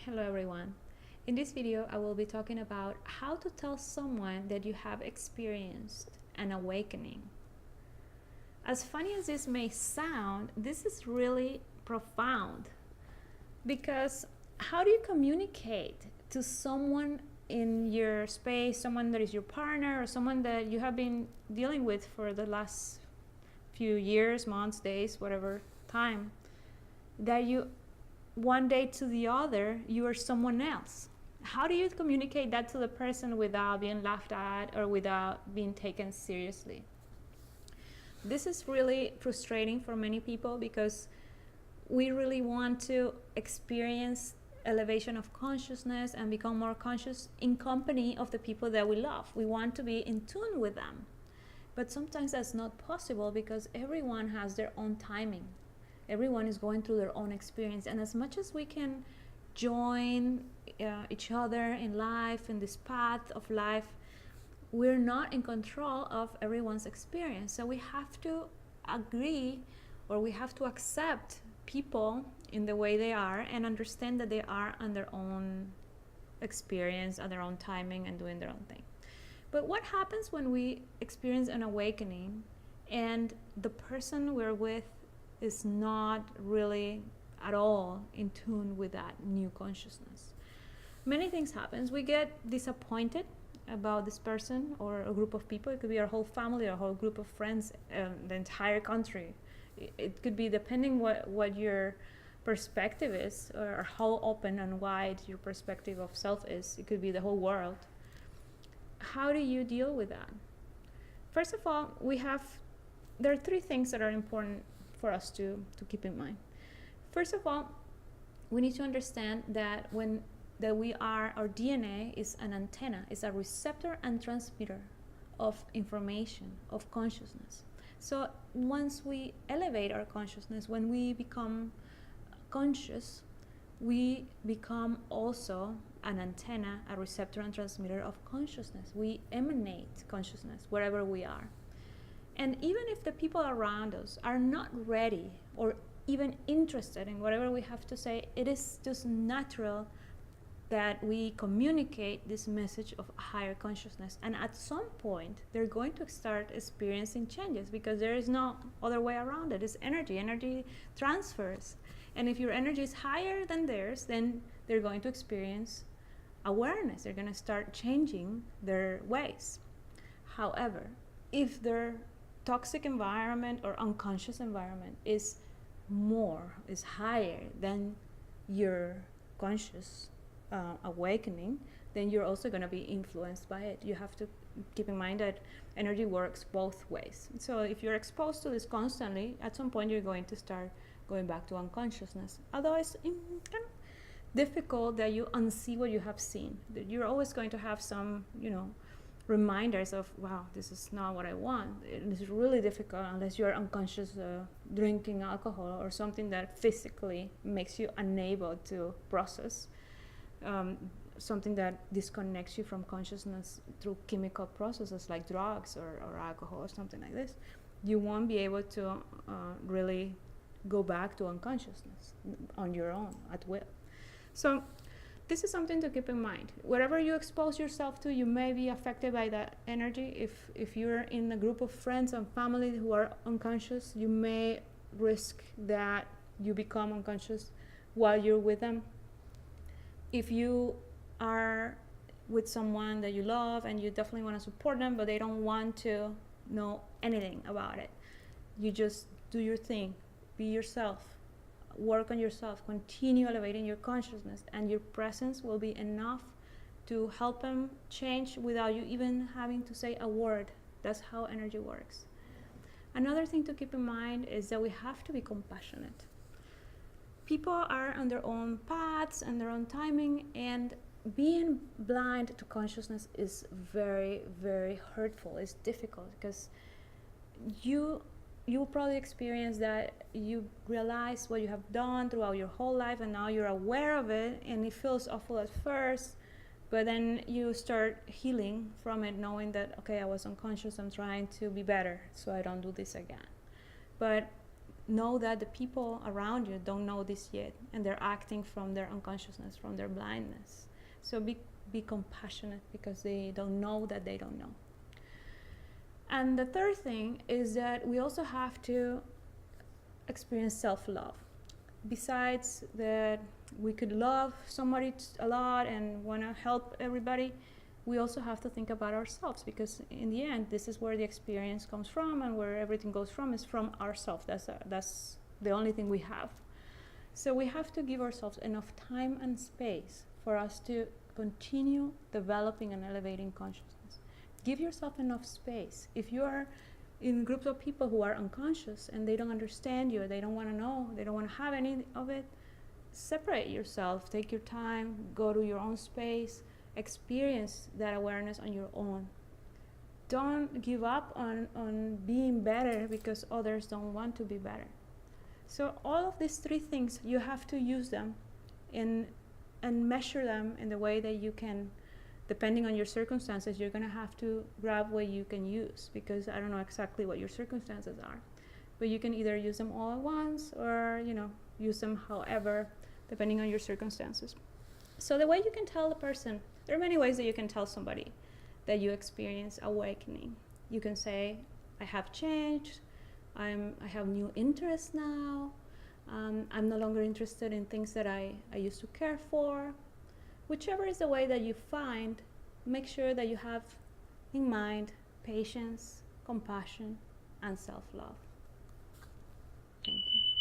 Hello everyone. In this video, I will be talking about how to tell someone that you have experienced an awakening. As funny as this may sound, this is really profound because how do you communicate to someone in your space, someone that is your partner or someone that you have been dealing with for the last few years, months, days, whatever time, that you one day to the other you are someone else? How do you communicate that to the person without being laughed at or without being taken seriously? This is really frustrating for many people because we really want to experience elevation of consciousness and become more conscious in company of the people that we love. We want to be in tune with them, but sometimes that's not possible because everyone has their own timing. Everyone is going through their own experience, and as much as we can join each other in life, in this path of life, we're not in control of everyone's experience. So we have to agree, or we have to accept people in the way they are and understand that they are on their own experience, on their own timing, and doing their own thing. But what happens when we experience an awakening and the person we're with is not really at all in tune with that new consciousness? Many things happen. We get disappointed about this person or a group of people. It could be our whole family, a whole group of friends, the entire country. It could be depending what your perspective is, or how open and wide your perspective of self is. It could be the whole world. How do you deal with that? First of all, there are three things that are important for us to keep in mind. First of all, we need to understand that our DNA is an antenna, is a receptor and transmitter of information, of consciousness. So once we elevate our consciousness, when we become conscious, we become also an antenna, a receptor and transmitter of consciousness. We emanate consciousness wherever we are. And even if the people around us are not ready or even interested in whatever we have to say, it is just natural that we communicate this message of higher consciousness. And at some point, they're going to start experiencing changes because there is no other way around it. It's energy. Energy transfers. And if your energy is higher than theirs, then they're going to experience awareness. They're going to start changing their ways. However, if their toxic environment or unconscious environment is higher than your conscious awakening, then you're also going to be influenced by it. You have to keep in mind that energy works both ways. So if you're exposed to this constantly, at some point you're going to start going back to unconsciousness. Although it's kind of difficult that you unsee what you have seen. You're always going to have some, reminders of, wow, this is not what I want. It is really difficult unless you're unconscious drinking alcohol or something that physically makes you unable to process, something that disconnects you from consciousness through chemical processes like drugs or alcohol or something like this. You won't be able to really go back to unconsciousness on your own at will. So this is something to keep in mind. Whatever you expose yourself to, you may be affected by that energy. If you're in a group of friends and family who are unconscious, you may risk that you become unconscious while you're with them. If you are with someone that you love and you definitely want to support them, but they don't want to know anything about it, you just do your thing, be yourself. Work on yourself, continue elevating your consciousness, and your presence will be enough to help them change without you even having to say a word. That's how energy works. Another thing to keep in mind is that we have to be compassionate. People are on their own paths and their own timing, and being blind to consciousness is very, very hurtful. It's difficult because you'll probably experience that you realize what you have done throughout your whole life, and now you're aware of it, and it feels awful at first, but then you start healing from it, knowing that, okay, I was unconscious, I'm trying to be better so I don't do this again. But know that the people around you don't know this yet, and they're acting from their unconsciousness, from their blindness. So be compassionate, because they don't know that they don't know. And the third thing is that we also have to experience self-love. Besides that we could love somebody a lot and want to help everybody, we also have to think about ourselves, because in the end, this is where the experience comes from, and where everything goes from is from ourselves. That's the only thing we have. So we have to give ourselves enough time and space for us to continue developing and elevating consciousness. Give yourself enough space. If you are in groups of people who are unconscious and they don't understand you, they don't want to know, they don't want to have any of it, separate yourself, take your time, go to your own space, experience that awareness on your own. Don't give up on being better because others don't want to be better. So all of these three things, you have to use them and measure them in the way that you can. Depending on your circumstances, you're going to have to grab what you can use, because I don't know exactly what your circumstances are. But you can either use them all at once, or use them however, depending on your circumstances. So the way you can tell a person, there are many ways that you can tell somebody that you experience awakening. You can say, I have changed, I have new interests now, I'm no longer interested in things that I used to care for. Whichever is the way that you find, make sure that you have in mind patience, compassion, and self-love. Thank you.